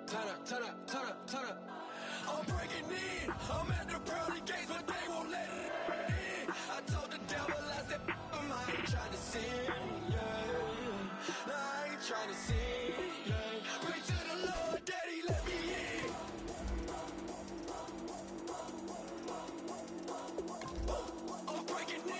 turn up. I'm breaking in. I'm at the pearly gates, but they won't let it in. I told the devil, I said, I ain't trying to sin, yeah. No, I ain't trying to sin, yeah. Pray to the Lord, Daddy, let me in. I'm breaking in.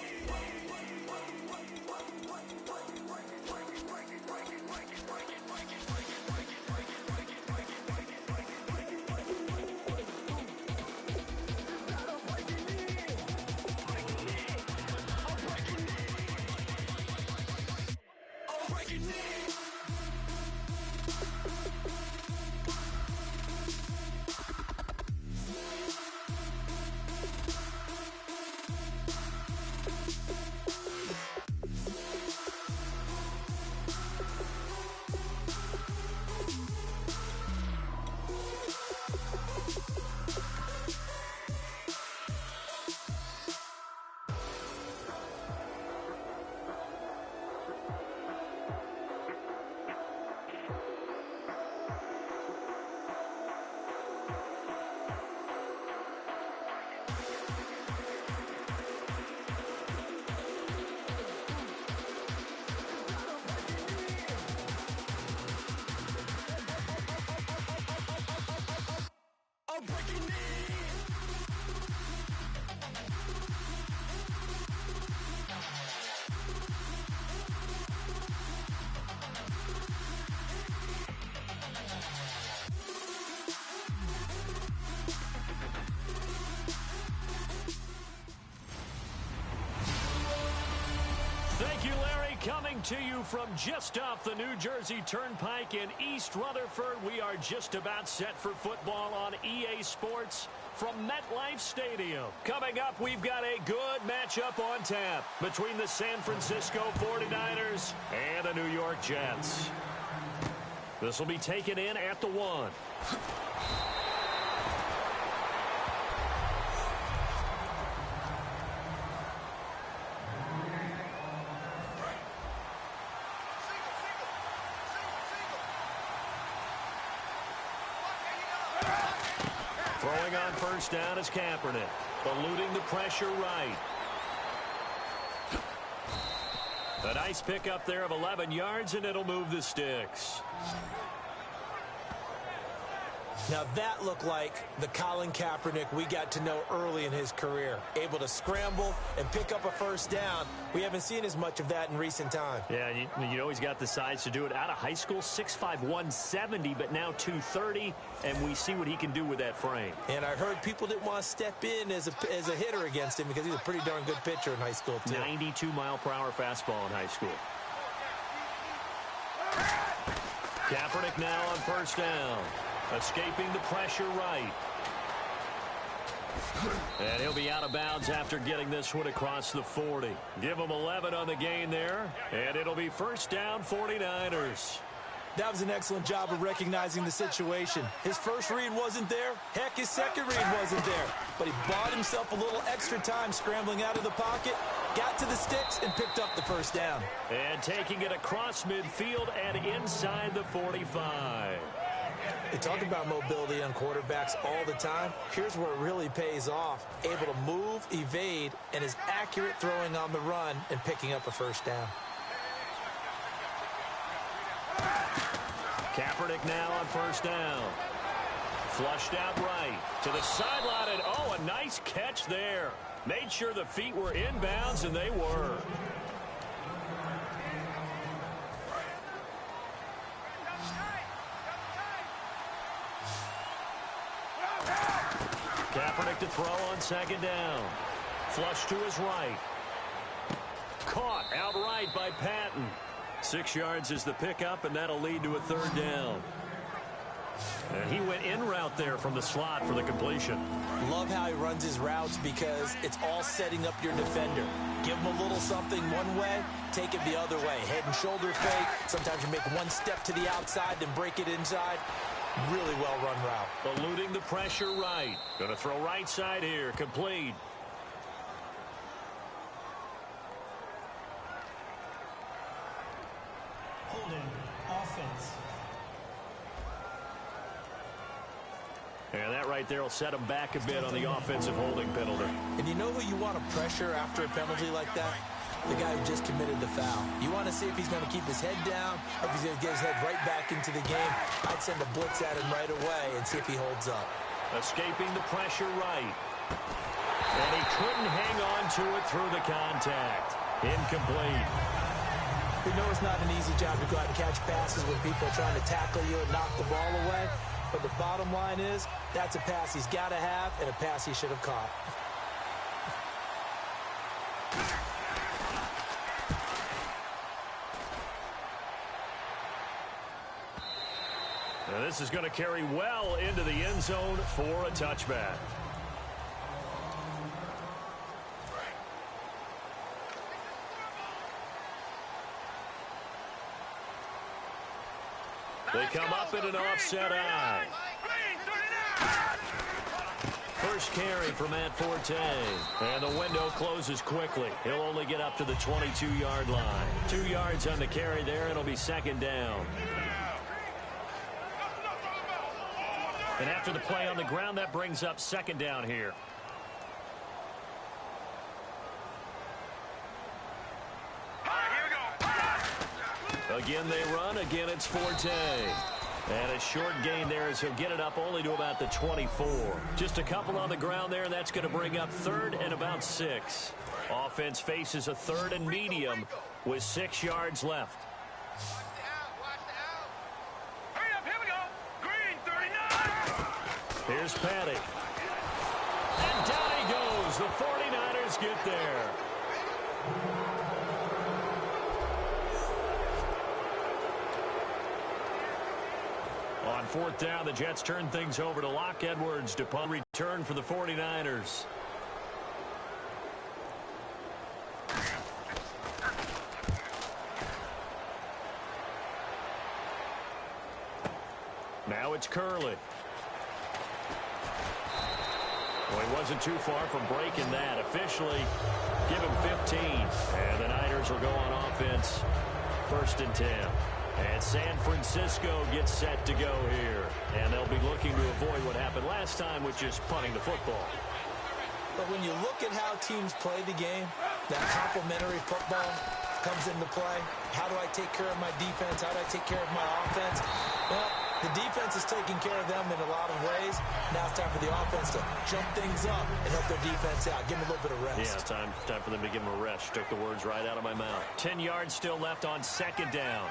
Thank you, Larry. Coming to you from just off the New Jersey Turnpike in East Rutherford. We are just about set for football on EA Sports from MetLife Stadium. Coming up, we've got a good matchup on tap between the San Francisco 49ers and the New York Jets. This will be taken in at the 1. Throwing on first down is Kaepernick, eluding the pressure right. A nice pickup there of 11 yards, and it'll move the sticks. Now that looked like the Colin Kaepernick we got to know early in his career. Able to scramble and pick up a first down. We haven't seen as much of that in recent time. Yeah, you know he's got the size to do it. Out of high school, 6'5", 170, but now 230, and we see what he can do with that frame. And I heard people didn't want to step in as a hitter against him because he's a pretty darn good pitcher in high school, too. 92-mile-per-hour fastball in high school. Kaepernick now on first down. Escaping the pressure right. And he'll be out of bounds after getting this one across the 40. Give him 11 on the gain there. And it'll be first down 49ers. That was an excellent job of recognizing the situation. His first read wasn't there. Heck, his second read wasn't there. But he bought himself a little extra time scrambling out of the pocket, got to the sticks, and picked up the first down. And taking it across midfield and inside the 45. They talk about mobility on quarterbacks all the time. Here's where it really pays off. Able to move, evade, and is accurate throwing on the run and picking up a first down. Kaepernick now on first down. Flushed out right to the sideline, and oh, a nice catch there. Made sure the feet were inbounds, and they were. Kaepernick to throw on second down. Flush to his right. Caught outright by Patton. 6 yards is the pickup, and that'll lead to a third down. And he went in route there from the slot for the completion. Love how he runs his routes because it's all setting up your defender. Give him a little something one way, take it the other way. Head and shoulder fake. Sometimes you make one step to the outside, then break it inside. Really well-run route. Eluding the pressure right. Going to throw right side here. Complete. Holding offense. right there will set him back a bit on the offensive holding penalty. And you know who you want to pressure after a penalty like that? The guy who just committed the foul. You want to see if he's going to keep his head down or if he's going to get his head right back into the game. I'd send a blitz at him right away and see if he holds up. Escaping the pressure right. And he couldn't hang on to it through the contact. Incomplete. We know it's not an easy job to go out and catch passes when people are trying to tackle you and knock the ball away. But the bottom line is, that's a pass he's got to have and a pass he should have caught. Now this is going to carry well into the end zone for a touchback. They come up in an offset eye. First carry for Matt Forte. And the window closes quickly. He'll only get up to the 22-yard line. 2 yards on the carry there, and it'll be second down. And after the play on the ground, that brings up second down here. Again, they run. Again, it's Forte. And a short gain there as he'll get it up only to about the 24. Just a couple on the ground there, and that's going to bring up third and about 6. Offense faces a third and medium with 6 yards left. Here's Patty. And down he goes. The 49ers get there. On fourth down, the Jets turn things over to Locke Edwards to punt return for the 49ers. Now it's Curley. Well, he wasn't too far from breaking that. Officially, give him 15. And the Niners will go on offense. First and 10. And San Francisco gets set to go here. And they'll be looking to avoid what happened last time, which is punting the football. But when you look at how teams play the game, that complementary football comes into play. How do I take care of my defense? How do I take care of my offense? Well, the defense is taking care of them in a lot of ways. Now it's time for the offense to jump things up and help their defense out. Give them a little bit of rest. Yeah, time for them to give them a rest. Took the words right out of my mouth. 10 yards still left on second down.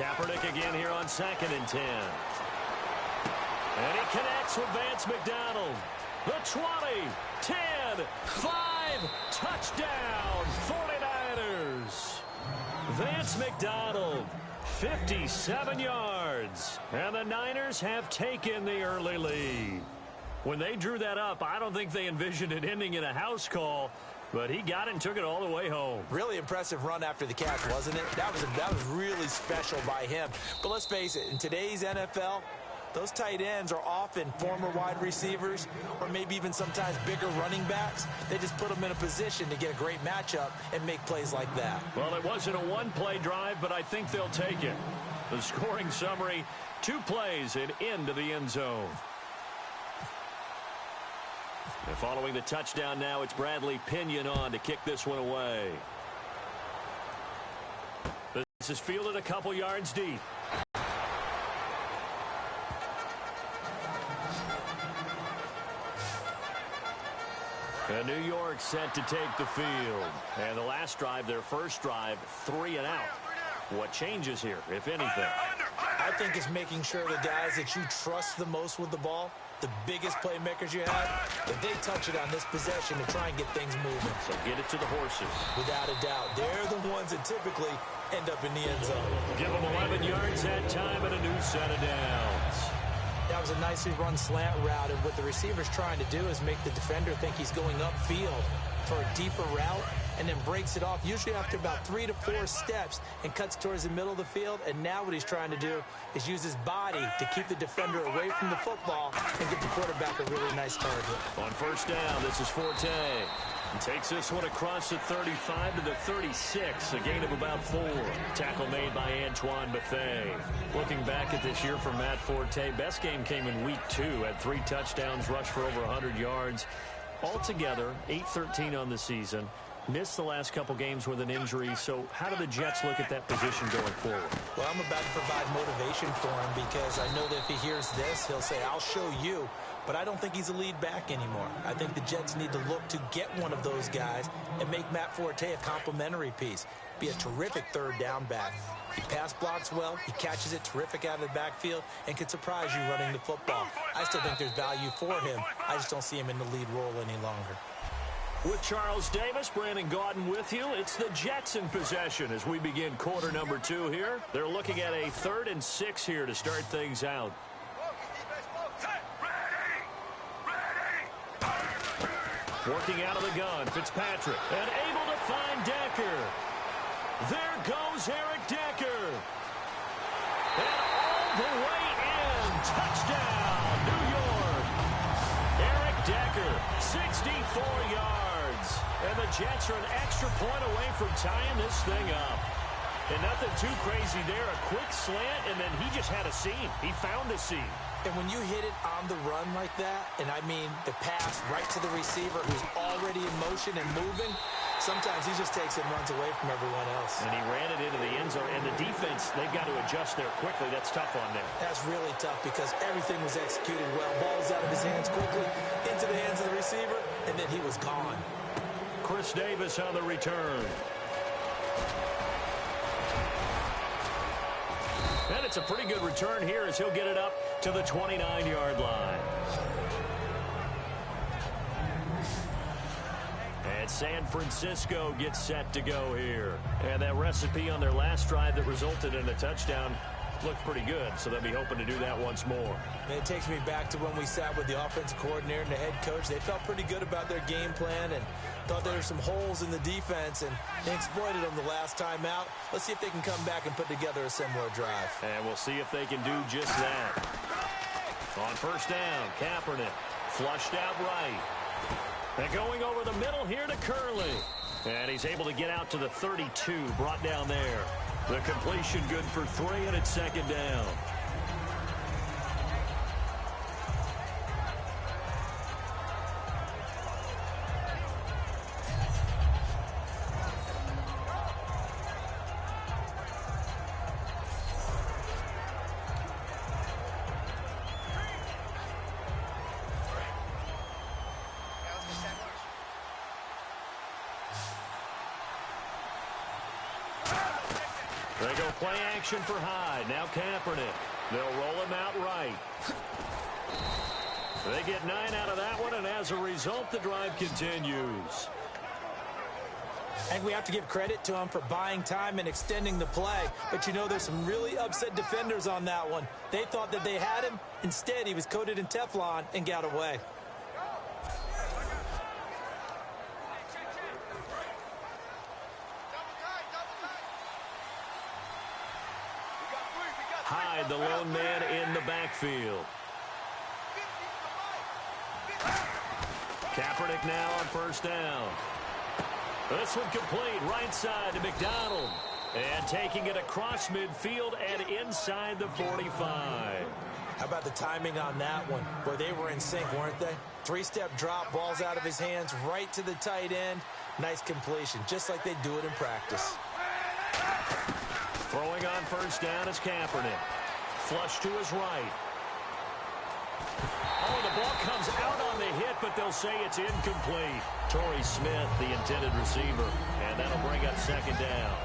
Kaepernick again here on second and 10. And he connects with Vance McDonald. The 20, 10, 5, touchdown, 49ers. Vance McDonald, 57 yards. And the Niners have taken the early lead. When they drew that up, I don't think they envisioned it ending in a house call. But he got it and took it all the way home. Really impressive run after the catch, wasn't it? That was really special by him. But let's face it, in today's NFL, those tight ends are often former wide receivers or maybe even sometimes bigger running backs. They just put them in a position to get a great matchup and make plays like that. Well, it wasn't a one-play drive, but I think they'll take it. The scoring summary, 2 plays and into the end zone. And following the touchdown now, it's Bradley Pinion on to kick this one away. This is fielded a couple yards deep. And New York set to take the field. And the last drive, their first drive, 3 and out. What changes here, if anything? I think it's making sure the guys that you trust the most with the ball, the biggest playmakers you have, if they touch it on this possession to try and get things moving. So get it to the horses. Without a doubt. They're the ones that typically end up in the end zone. Give them 11 yards that time and a new set of downs. That was a nicely run slant route, and what the receiver's trying to do is make the defender think he's going upfield for a deeper route, and then breaks it off, usually after about 3 to 4 steps, and cuts towards the middle of the field. And now what he's trying to do is use his body to keep the defender away from the football and get the quarterback a really nice target. On first down, this is Forte. And takes this one across the 35 to the 36, a gain of about 4. Tackle made by Antoine Bethea. Looking back at this year for Matt Forte, best game came in week 2. Had 3 touchdowns, rushed for over 100 yards. Altogether, 8-13 on the season. Missed the last couple games with an injury. So how do the Jets look at that position going forward? Well, I'm about to provide motivation for him because I know that if he hears this, he'll say, I'll show you. But I don't think he's a lead back anymore. I think the Jets need to look to get one of those guys and make Matt Forte a complimentary piece. Be a terrific third down back. He pass blocks well, he catches it terrific out of the backfield, and can surprise you running the football. I still think there's value for him. I just don't see him in the lead role any longer. With Charles Davis, Brandon Gaudin with you. It's the Jets in possession as we begin quarter number 2 here. They're looking at a 3rd and 6 here to start things out. Working out of the gun, Fitzpatrick, and able to find Decker. There goes Eric Decker. And all the way in. Touchdown, New York. Eric Decker, 64 yards. And the Jets are an extra point away from tying this thing up. And nothing too crazy there. A quick slant, and then he just had a seam. He found a seam. And when you hit it on the run like that, and I mean the pass right to the receiver who's already in motion and moving, sometimes he just takes it and runs away from everyone else. And he ran it into the end zone. And the defense, they've got to adjust there quickly. That's tough on them. That's really tough because everything was executed well. Ball's out of his hands quickly, into the hands of the receiver, and then he was gone. Chris Davis on the return. And it's a pretty good return here as he'll get it up to the 29-yard line. And San Francisco gets set to go here. And that recipe on their last drive that resulted in a touchdown looked pretty good, so they'll be hoping to do that once more. And it takes me back to when we sat with the offensive coordinator and the head coach. They felt pretty good about their game plan and thought there were some holes in the defense, and they exploited them the last time out. Let's see if they can come back and put together a similar drive. And we'll see if they can do just that. On first down, Kaepernick flushed out right. And going over the middle here to Curley. And he's able to get out to the 32, brought down there. The completion good for 3, and it's 2nd down. They go play action for Hyde. Now Kaepernick. They'll roll him out right. They get 9 out of that one, and as a result, the drive continues. And we have to give credit to him for buying time and extending the play. But, you know, there's some really upset defenders on that one. They thought that they had him. Instead, he was coated in Teflon and got away. Hyde, the lone man in the backfield. Kaepernick now on first down. This one complete, right side to McDonald. And taking it across midfield and inside the 45. How about the timing on that one? Boy, they were in sync, weren't they? 3-step drop, ball's out of his hands, right to the tight end. Nice completion, just like they do it in practice. Throwing on first down is Kaepernick. Flush to his right. Oh, the ball comes out on the hit, but they'll say it's incomplete. Torrey Smith, the intended receiver, and that'll bring up 2nd down.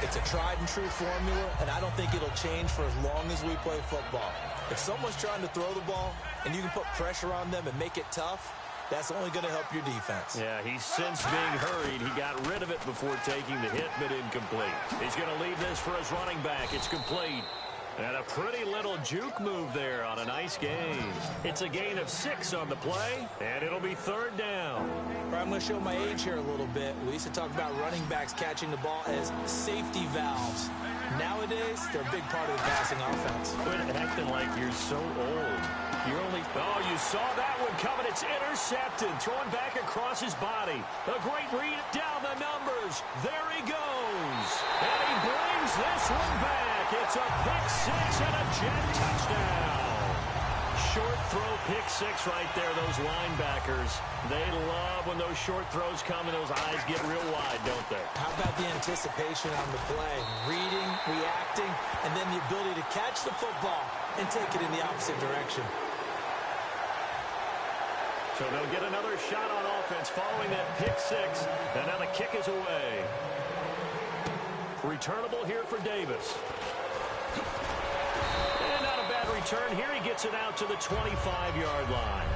It's a tried-and-true formula, and I don't think it'll change for as long as we play football. If someone's trying to throw the ball and you can put pressure on them and make it tough, that's only going to help your defense. Yeah, he's since being hurried. He got rid of it before taking the hit, but incomplete. He's going to leave this for his running back. It's complete. And a pretty little juke move there on a nice gain. It's a gain of 6 on the play, and it'll be 3rd down. I'm going to show my age here a little bit. We used to talk about running backs catching the ball as safety valves. Nowadays, they're a big part of the passing offense. Quit acting like you're so old. You're only... Oh, you saw that one coming. It's intercepted. Throwing back across his body. A great read down the numbers. There he goes. And he brings this one back. It's a pick six and a jet touchdown. Short throw, pick six right there. Those linebackers, they love when those short throws come and those eyes get real wide, don't they? How about the anticipation on the play? Reading, reacting, and then the ability to catch the football and take it in the opposite direction. So they'll get another shot on offense following that pick six. And now the kick is away. Returnable here for Davis. And not a bad return. Here he gets it out to the 25-yard line.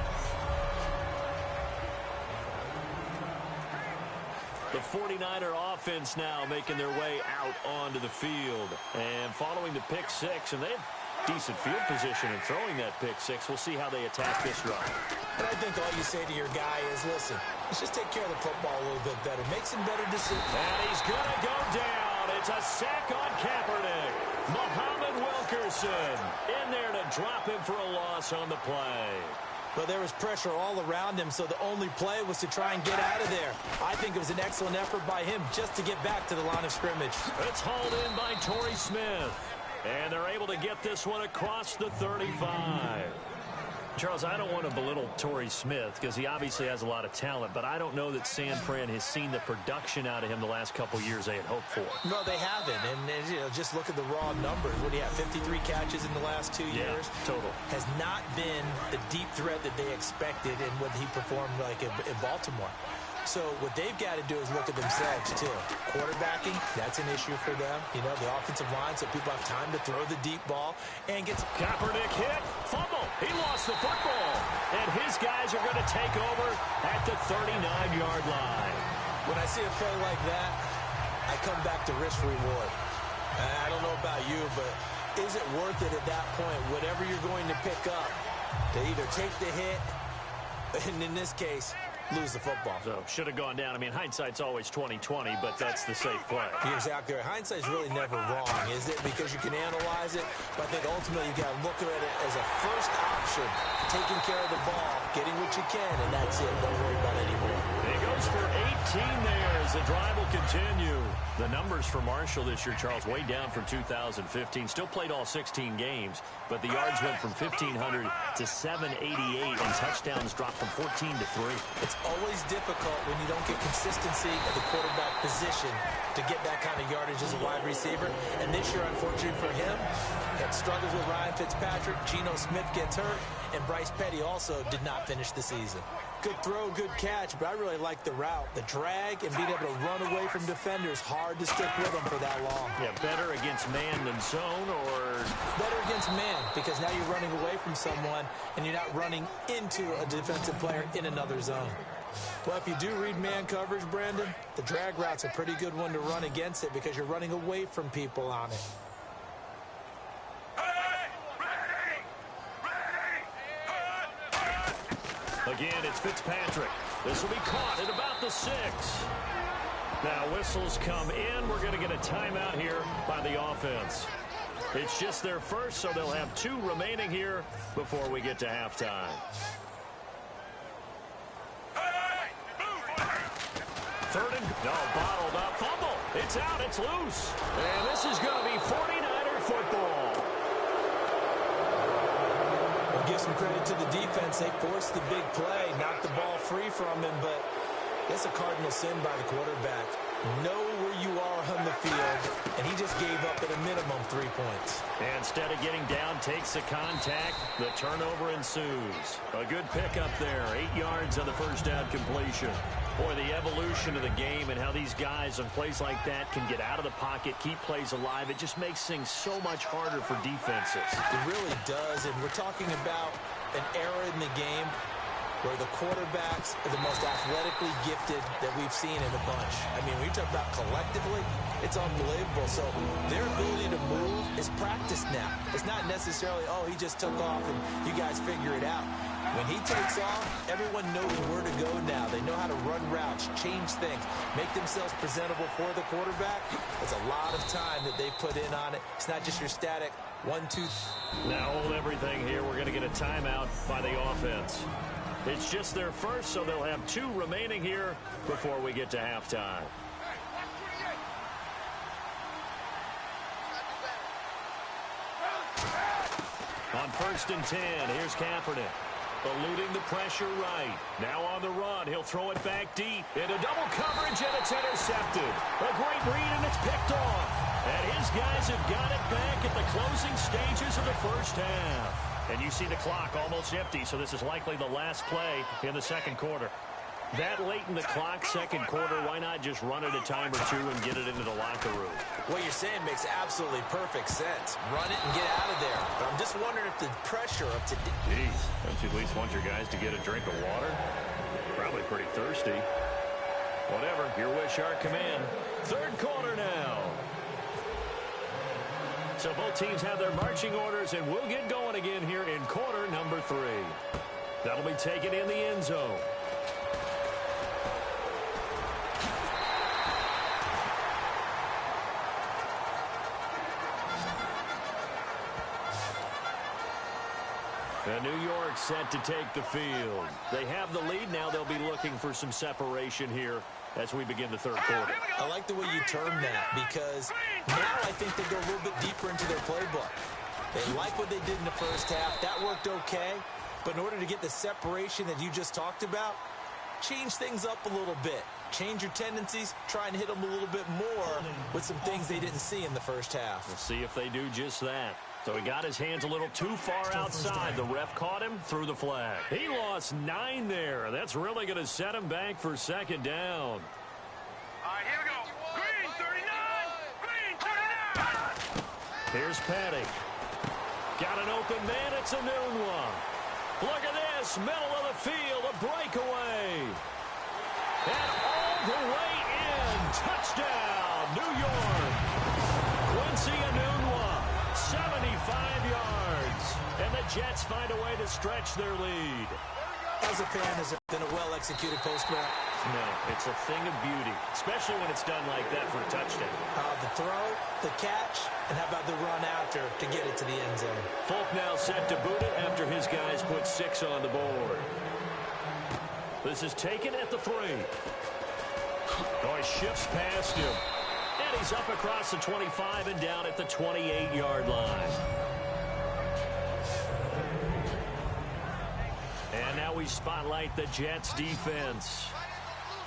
The 49er offense now making their way out onto the field. And following the pick six, and they have decent field position in throwing that pick six. We'll see how they attack this drive. And I think all you say to your guy is, listen, let's just take care of the football a little bit better. Make some better decisions. And he's going to go down. It's a sack on Kaepernick. Muhammad Wilkerson in there to drop him for a loss on the play. But there was pressure all around him, so the only play was to try and get out of there. I think it was an excellent effort by him just to get back to the line of scrimmage. It's hauled in by Torrey Smith. And they're able to get this one across the 35. Charles, I don't want to belittle Torrey Smith because he obviously has a lot of talent, but I don't know that San Fran has seen the production out of him the last couple years they had hoped for. No, they haven't. And you know, just look at the raw numbers. What do you have, 53 catches in the last 2 years? Total. Has not been the deep threat that they expected and what he performed like in Baltimore. So what they've got to do is look at themselves, too. Quarterbacking, that's an issue for them. You know, the offensive line, so people have time to throw the deep ball and get... Kaepernick hit, fumble. He lost the football. And his guys are going to take over at the 39-yard line. When I see a play like that, I come back to risk reward. I don't know about you, but is it worth it at that point, whatever you're going to pick up, to either take the hit, and in this case, lose the football? So should have gone down. I mean, hindsight's always 20/20, but that's the safe play. You're exactly right. Hindsight's really never wrong, is it? Because you can analyze it, but I think ultimately you got to look at it as a first option, taking care of the ball, getting what you can, and that's it. Don't worry about it anymore. He goes for 18 there as the drive will continue. The numbers for Marshall this year, Charles, way down from 2015. Still played all 16 games, but the yards went from 1,500 to 788, and touchdowns dropped from 14 to 3. It's always difficult when you don't get consistency at the quarterback position to get that kind of yardage as a wide receiver. And this year, unfortunately for him, had struggles with Ryan Fitzpatrick. Geno Smith gets hurt, and Bryce Petty also did not finish the season. Good throw, good catch, but I really like the route. The drag and being able to run away from defenders, hard to stick with them for that long. Yeah, better against man than zone, or... Better against man, because now you're running away from someone and you're not running into a defensive player in another zone. Well, if you do read man coverage, Brandon, the drag route's a pretty good one to run against it because you're running away from people on it. Again, it's Fitzpatrick. This will be caught at about the 6. Now, whistles come in. We're going to get a timeout here by the offense. It's just their first, so they'll have 2 remaining here before we get to halftime. Third and... No, bottled up. Fumble. It's out. It's loose. And this is going to be 49er football. Give some credit to the defense. They forced the big play, knocked the ball free from him, but it's a cardinal sin by the quarterback. Know where you are on the field, and he just gave up at a minimum 3 points. And instead of getting down, takes the contact. The turnover ensues. A good pickup there. 8 yards on the first down completion. Boy, the evolution of the game and how these guys on plays like that can get out of the pocket, keep plays alive, it just makes things so much harder for defenses. It really does, and we're talking about an era in the game where the quarterbacks are the most athletically gifted that we've seen in a bunch. I mean, when you talk about collectively, it's unbelievable. So their ability to move is practiced now. It's not necessarily, oh, he just took off and you guys figure it out. When he takes off, everyone knows where to go now. They know how to run routes, change things, make themselves presentable for the quarterback. It's a lot of time that they put in on it. It's not just your static 1, 2. Now hold everything here. We're going to get a timeout by the offense. It's just their first, so they'll have 2 remaining here before we get to halftime. On 1st and 10, here's Kaepernick. Eluding the pressure right. Now on the run. He'll throw it back deep. Into double coverage, and it's intercepted. A great read, and it's picked off. And his guys have got it back at the closing stages of the first half. And you see the clock almost empty, so this is likely the last play in the second quarter. That late in the clock, second quarter, why not just run it a time or 2 and get it into the locker room? What you're saying makes absolutely perfect sense. Run it and get out of there. But I'm just wondering if the pressure of today... Jeez, don't you at least want your guys to get a drink of water? Probably pretty thirsty. Whatever, your wish, our command. Third quarter now. So both teams have their marching orders, and we'll get going again here in quarter number 3. That'll be taken in the end zone. And New York set to take the field. They have the lead. Now they'll be looking for some separation here as we begin the third quarter. I like the way you term that, because now I think they go a little bit deeper into their playbook. They like what they did in the first half. That worked okay. But in order to get the separation that you just talked about, change things up a little bit. Change your tendencies, try and hit them a little bit more with some things they didn't see in the first half. We'll see if they do just that. So he got his hands a little too far outside. The ref caught him, threw the flag. He lost 9 there. That's really going to set him back for second down. All right, here we go. Green 39. Green 39. Here's Petty. Got an open man. It's a noon one. Look at this. Middle of the field. A breakaway. And all the way in. Touchdown, New York. Quincy Enunwa. 75 yards. And the Jets find a way to stretch their lead. As a fan, has it been a well-executed post route? No, it's a thing of beauty, especially when it's done like that for a touchdown. The throw, the catch, and how about the run after to get it to the end zone? Folk now set to boot it after his guys put 6 on the board. This is taken at the 3. Oh, he shifts past him. And he's up across the 25 and down at the 28-yard line. And now we spotlight the Jets defense.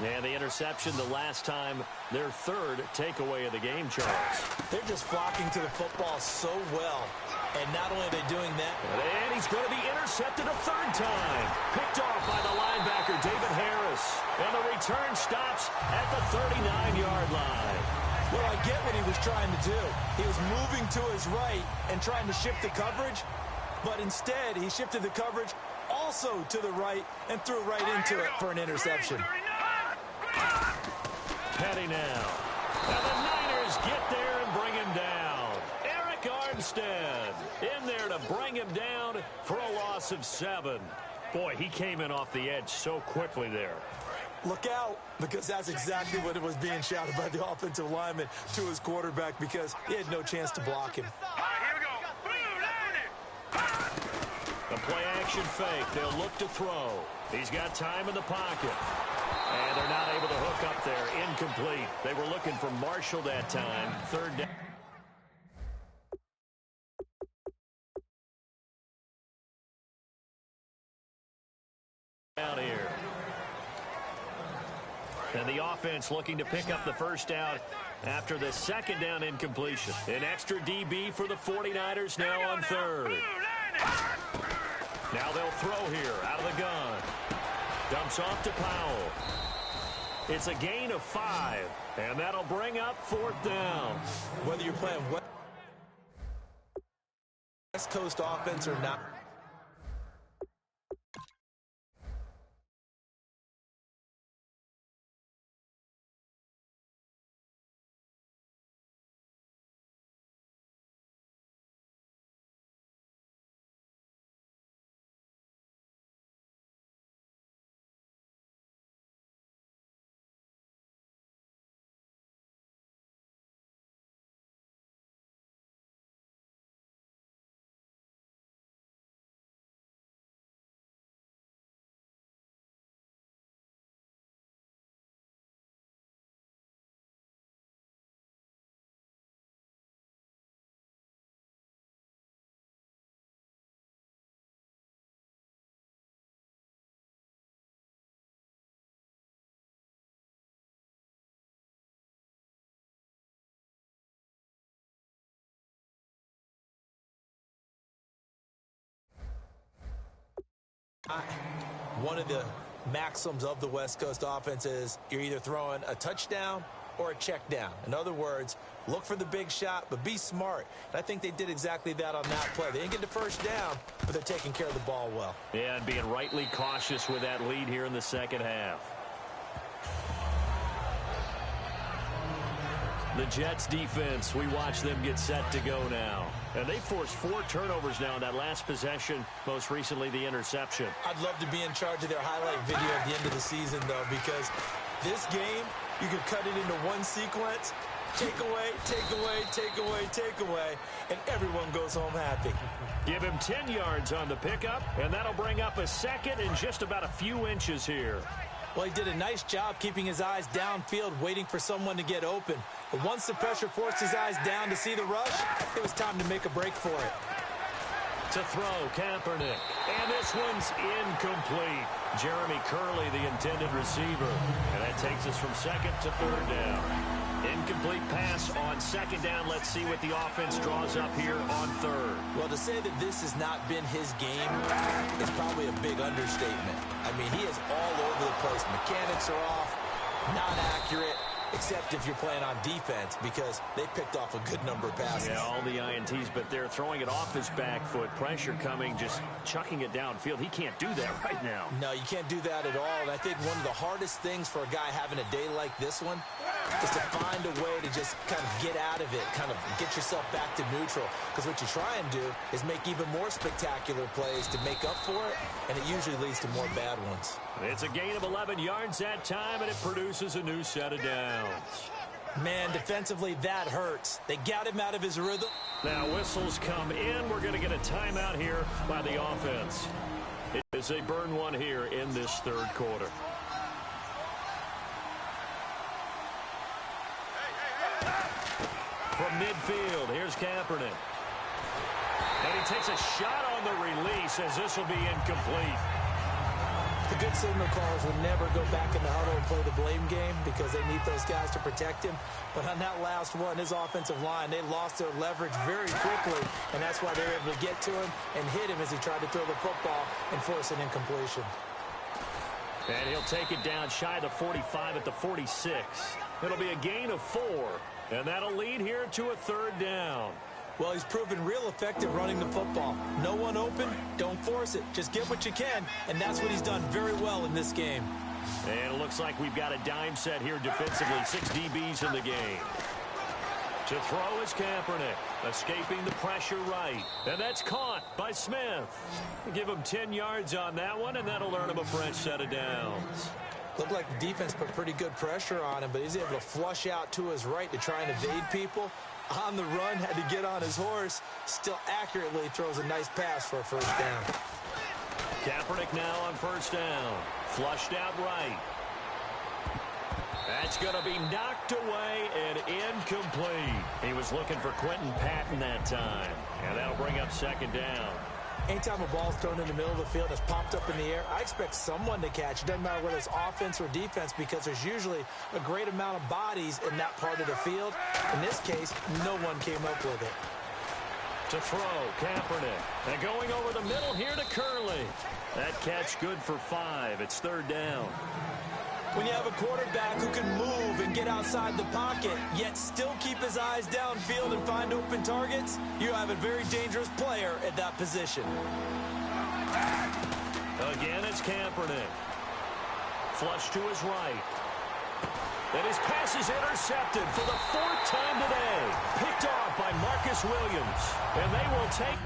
And the interception the last time, their third takeaway of the game, Charles. They're just flocking to the football so well. And not only are they doing that, and he's going to be intercepted a 3rd time. Picked off by the linebacker, David Harris. And the return stops at the 39-yard line. Well, I get what he was trying to do. He was moving to his right and trying to shift the coverage. But instead, he shifted the coverage also to the right and threw right into it for an interception. Petty now. And the Niners get there and bring him down. Eric Armstead in there to bring him down for a loss of 7. Boy, he came in off the edge so quickly there. Look out, because that's exactly what it was being shouted by the offensive lineman to his quarterback, because he had no chance to block him. The play-action fake. They'll look to throw. He's got time in the pocket. And they're not able to hook up there. Incomplete. They were looking for Marshall that time. 3rd down. Down here. And the offense looking to pick up the first down after the 2nd down incompletion. An extra DB for the 49ers now on 3rd. Now they'll throw here out of the gun. Dumps off to Powell. It's a gain of 5, and that'll bring up 4th down. Whether you're playing West Coast offense or not, One of the maxims of the West Coast offense is you're either throwing a touchdown or a check down. In other words, look for the big shot, but be smart. And I think they did exactly that on that play. They didn't get the first down, but they're taking care of the ball well. Yeah, and being rightly cautious with that lead here in the second half. The Jets defense, we watch them get set to go now. And they forced 4 turnovers now in that last possession, most recently the interception. I'd love to be in charge of their highlight video at the end of the season, though, because this game, you could cut it into one sequence, take away, take away, take away, take away, and everyone goes home happy. Give him 10 yards on the pickup, and that'll bring up a second in just about a few inches here. Well, he did a nice job keeping his eyes downfield, waiting for someone to get open. But once the pressure forced his eyes down to see the rush, it was time to make a break for it. To throw, Kaepernick. And this one's incomplete. Jeremy Curley, the intended receiver. And that takes us from second to third down. Incomplete pass on second down. Let's see what the offense draws up here on third. Well, to say that this has not been his game is probably a big understatement. I mean, he is all over the place. Mechanics are off, not accurate, except if you're playing on defense, because they picked off a good number of passes. Yeah, all the INTs, but they're throwing it off his back foot. Pressure coming, just chucking it downfield. He can't do that right now. No, you can't do that at all. And I think one of the hardest things for a guy having a day like this one is to find a way to just kind of get out of it, kind of get yourself back to neutral. Because what you try and do is make even more spectacular plays to make up for it, and it usually leads to more bad ones. It's a gain of 11 yards that time, and it produces a new set of downs. Man, defensively, that hurts. They got him out of his rhythm. Now whistles come in. We're going to get a timeout here by the offense. It is a burn one here in this third quarter. From midfield, here's Kaepernick. And he takes a shot on the release as this will be incomplete. The good signal callers will never go back in the huddle and play the blame game because they need those guys to protect him. But on that last one, his offensive line, they lost their leverage very quickly, and that's why they were able to get to him and hit him as he tried to throw the football and force an incompletion. And he'll take it down shy of the 45 at the 46. It'll be a gain of 4, and that'll lead here to a third down. Well, he's proven real effective running the football. No one open, don't force it. Just get what you can, and that's what he's done very well in this game. And it looks like we've got a dime set here defensively. 6 DBs in the game. To throw is Kaepernick, escaping the pressure right. And that's caught by Smith. Give him 10 yards on that one, and that'll earn him a fresh set of downs. Looked like the defense put pretty good pressure on him, but he's able to flush out to his right to try and evade people. On the run, had to get on his horse. Still accurately throws a nice pass for a first down. Kaepernick now on first down. Flushed out right. That's going to be knocked away and incomplete. He was looking for Quentin Patton that time. And that'll bring up second down. Anytime a ball's thrown in the middle of the field, it's popped up in the air, I expect someone to catch. It doesn't matter whether it's offense or defense because there's usually a great amount of bodies in that part of the field. In this case, no one came up with it. To throw, Kaepernick. And going over the middle here to Curley. That catch good for 5. It's third down. When you have a quarterback who can move and get outside the pocket, yet still keep his eyes downfield and find open targets, you have a very dangerous player at that position. Again, it's Kaepernick. Flush to his right. And his pass is intercepted for the 4th time today. Picked off by Marcus Williams. And they will take...